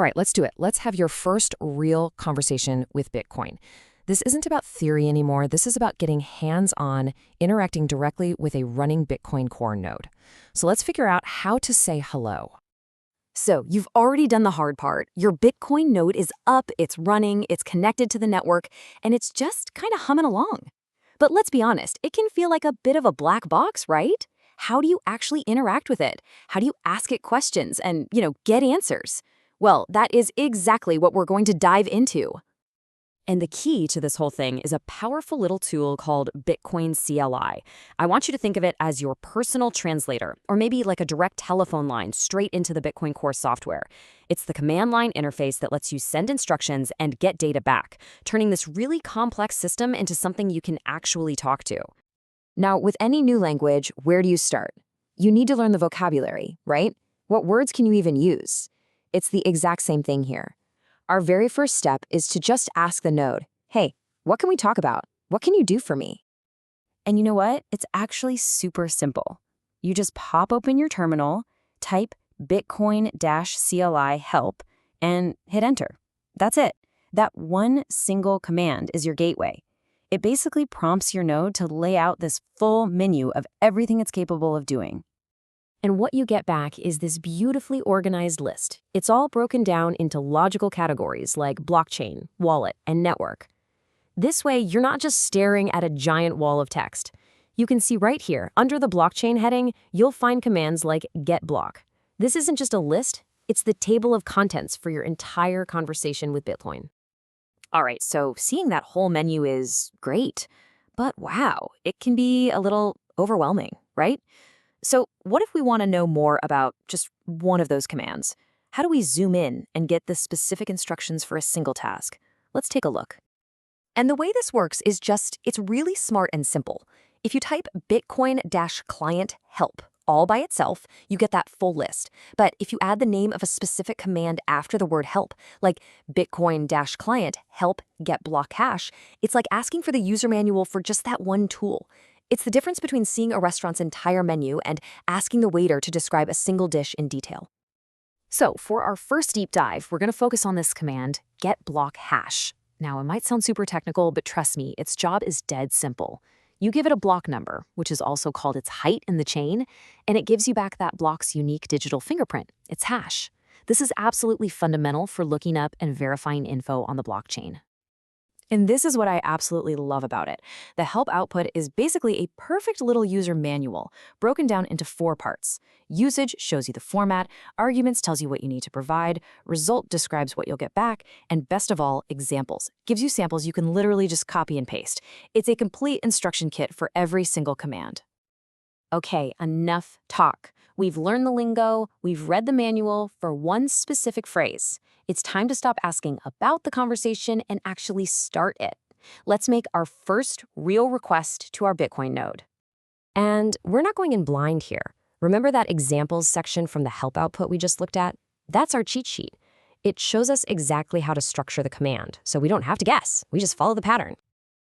All right, let's do it. Let's have your first real conversation with Bitcoin. This isn't about theory anymore. This is about getting hands-on, interacting directly with a running Bitcoin Core node. So let's figure out how to say hello. So you've already done the hard part. Your Bitcoin node is up, it's running, it's connected to the network, and it's just kind of humming along. But let's be honest, it can feel like a bit of a black box, right? How do you actually interact with it? How do you ask it questions and, get answers? Well, that is exactly what we're going to dive into. And the key to this whole thing is a powerful little tool called bitcoin-cli. I want you to think of it as your personal translator, or maybe like a direct telephone line straight into the Bitcoin Core software. It's the command line interface that lets you send instructions and get data back, turning this really complex system into something you can actually talk to. Now, with any new language, where do you start? You need to learn the vocabulary, right? What words can you even use? It's the exact same thing here. Our very first step is to just ask the node, hey, what can we talk about? What can you do for me? And you know what? It's actually super simple. You just pop open your terminal, type bitcoin-cli help, and hit enter. That's it. That one single command is your gateway. It basically prompts your node to lay out this full menu of everything it's capable of doing. And what you get back is this beautifully organized list. It's all broken down into logical categories like blockchain, wallet, and network. This way, you're not just staring at a giant wall of text. You can see right here, under the blockchain heading, you'll find commands like getBlock. This isn't just a list, it's the table of contents for your entire conversation with Bitcoin. All right, so seeing that whole menu is great, but wow, it can be a little overwhelming, right? So what if we want to know more about just one of those commands? How do we zoom in and get the specific instructions for a single task? Let's take a look. And the way this works is it's really smart and simple. If you type bitcoin-client help all by itself, you get that full list. But if you add the name of a specific command after the word help, like bitcoin-client help get block hash, it's like asking for the user manual for just that one tool. It's the difference between seeing a restaurant's entire menu and asking the waiter to describe a single dish in detail. So for our first deep dive, we're going to focus on this command, getBlockHash. Now, it might sound super technical, but trust me, its job is dead simple. You give it a block number, which is also called its height in the chain, and it gives you back that block's unique digital fingerprint, its hash. This is absolutely fundamental for looking up and verifying info on the blockchain. And this is what I absolutely love about it. The help output is basically a perfect little user manual, broken down into 4 parts. Usage shows you the format, arguments tells you what you need to provide, result describes what you'll get back, and best of all, examples. Gives you samples you can literally just copy and paste. It's a complete instruction kit for every single command. Okay, enough talk. We've learned the lingo, we've read the manual for one specific phrase. It's time to stop asking about the conversation and actually start it. Let's make our first real request to our Bitcoin node. And we're not going in blind here. Remember that examples section from the help output we just looked at? That's our cheat sheet. It shows us exactly how to structure the command, so we don't have to guess. We just follow the pattern.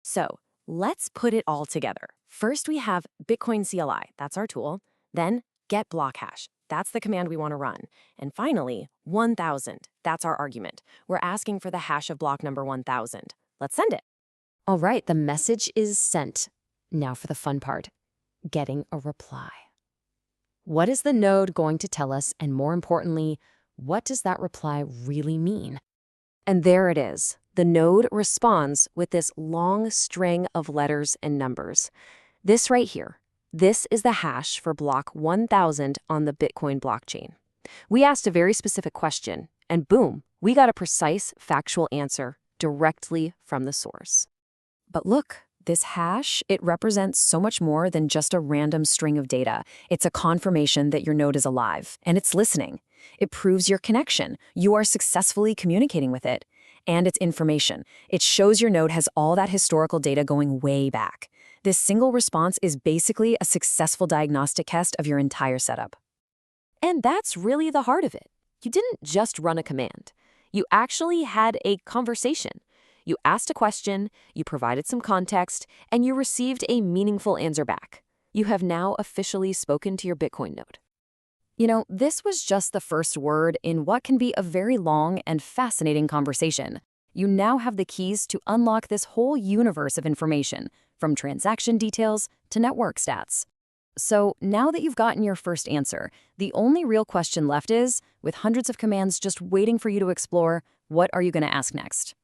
So let's put it all together. First, we have bitcoin-cli, that's our tool. Then getBlockHash, that's the command we want to run. And finally, 1000, that's our argument. We're asking for the hash of block number 1000. Let's send it. All right, the message is sent. Now for the fun part, getting a reply. What is the node going to tell us? And more importantly, what does that reply really mean? And there it is. The node responds with this long string of letters and numbers. This right here, this is the hash for block 1000 on the Bitcoin blockchain. We asked a very specific question, and boom, we got a precise, factual answer directly from the source. But look, this hash, it represents so much more than just a random string of data. It's a confirmation that your node is alive, and it's listening. It proves your connection. You are successfully communicating with it. And it's information. It shows your node has all that historical data going way back. This single response is basically a successful diagnostic test of your entire setup. And that's really the heart of it. You didn't just run a command. You actually had a conversation. You asked a question, you provided some context, and you received a meaningful answer back. You have now officially spoken to your Bitcoin node. This was just the first word in what can be a very long and fascinating conversation. You now have the keys to unlock this whole universe of information, from transaction details to network stats. So now that you've gotten your first answer, the only real question left is, with hundreds of commands just waiting for you to explore, what are you going to ask next?